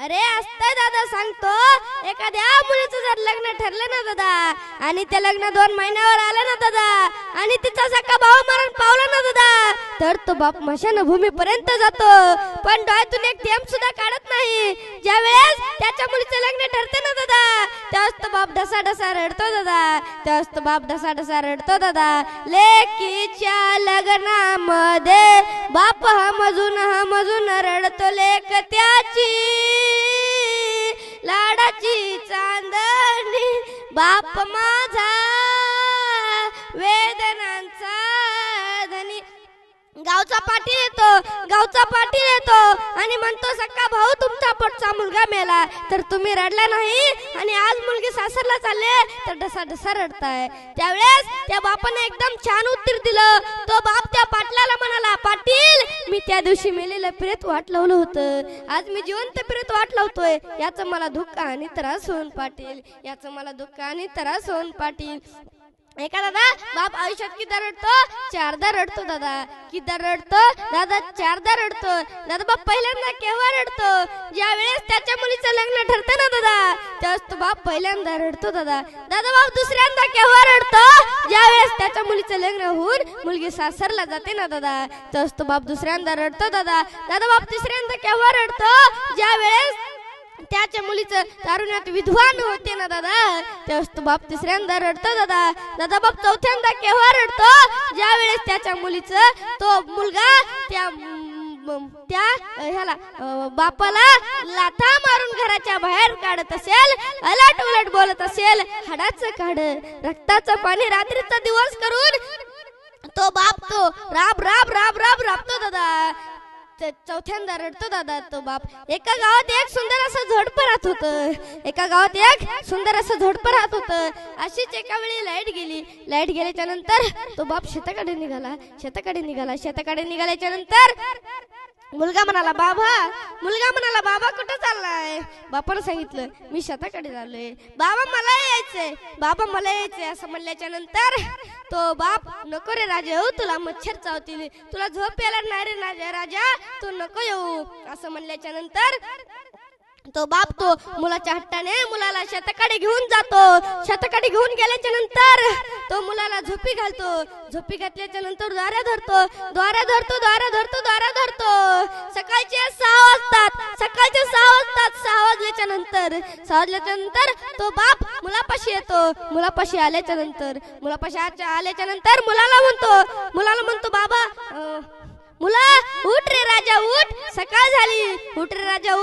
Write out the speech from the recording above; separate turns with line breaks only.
अरे असतंय दादा, सांगतो. एखाद्या मुलीचं जर लग्न ठरलं ना दादा, आणि ते लग्न 2 महिन्यावर आलं ना दादा, आणि तिचा सख्खा भाऊ मरण पावला ना दादा, तर तो बाप मशानभूमीपर्यंत जातो, पण डोळ्यातून एक थेंब सुद्धा काढत नाही. ज्या वेळेस त्याच्या मुलीचं लग्न ठरते ना दादा, त्यावेळेस तो बाप ढसा ढसा रडतो दादा, त्यावेळेस तो बाप ढसा ढसा रडतो दादा. लेकीच्या लग्नामध्ये बाप हमजून रडतो लेक त्याची, लाडाची चांदणी बाप माझा, वेदनांचा धनी. गावचा पाटील येतो आणि म्हणतो, सख्खा भाऊ तुमचा पोटचा मुलगा मेला, तर तुम्ही रडला नाही, आणि आज मुलगी सासरला चालले तर ढसा ढसा रडताय. त्यावेळेस त्या बापाने एकदम छान उत्तर दिलं. तो बाप त्या पाटलाला म्हणाला, पाटील, मी त्या दिवशी मेलेलं प्रेत वाट लावलं होतं, आज मी जिवंत प्रेत वाट लावतोय. याचं मला दुःख आणि त्रास होऊन पाटील, याचं मला दुःख आणि त्रास होऊन पाटील. एका दादा बाप आयुष्यात किती रडतो? 4दा रडतो दादा. किती रडतो दादा? 4दा रडतो दादा. बाप पहिल्यांदा केव्हा रडतो? ज्या वेळेस त्याच्या मुलीचं लग्न ठरतं ना दादा, त्यावेळेस तो बाप पहिल्यांदा रडतो दादा. दादा बाप दुसऱ्यांदा केव्हा रडतो? ज्या वेळेस त्याच्या मुलीचं लग्न होऊन मुलगी सासरला जाते ना दादा, त्यावेळेस तो बाप दुसऱ्यांदा रडतो दादा. दादा बाप तिसऱ्यांदा केव्हा रडतो? ज्या वेळेस त्याच्या मुलीचं तारुण्यात विधवान होते ना दादा, त्यावेळेस तो बाप तिसऱ्यांदा रडतो दादा. दादा बाप चौथ्यांदा केव्हा रडतो? ज्या वेळेस त्याच्या मुलीचं तो मुलगा त्या ह्याला बापाला लाथा मारून घराच्या बाहेर काढत असेल, अलट उलट बोलत असेल, हाडाचं काढ रक्ताचं पाणी रात्रीचा दिवस करून तो बाप तो राब राब राब राब राबतो दादा. चौथ्यांदा रडतो दादा तो बाप. एका गावात एक सुंदर असं झोडपं राहत होतं. एका गावात एक सुंदर असं झोडपं राहत होतं. अशीच एका वेळी लाईट गेली. लाईट गेल्याच्या नंतर तो बाप शेताकडे निघाल्याच्या नंतर मुलगा म्हणाला बाबा कुठं चाललाय? बापानं सांगितलं, मी शेताकडे चाललोय. बाबा मला यायचंय असं म्हणल्याच्या नंतर तो बाप, नको रे राजा येऊ, तुला मच्छर चावतील, तुला झोप येणार नाही रे राजा, तू नको येऊ असं म्हणल्याच्या नंतर तो बाप तो मुलाच्या हट्टाने मुलाला शेताकडे घेऊन जातो. शेताकडे घेऊन गेल्याच्या नंतर तो मुलाला झोपी घालतो. झोपी घातल्याच्या नंतर द्वारा धरतो. सकाळचे 6 वाजतात. 6 वाजल्याच्या नंतर तो बाप मुलापाशी येतो. मुलापाशी आल्याच्या नंतर मुलाला म्हणतो बाबा, मुला उठ रे राजा उठ, सकाळ झाली, उठ रे राजा उठ.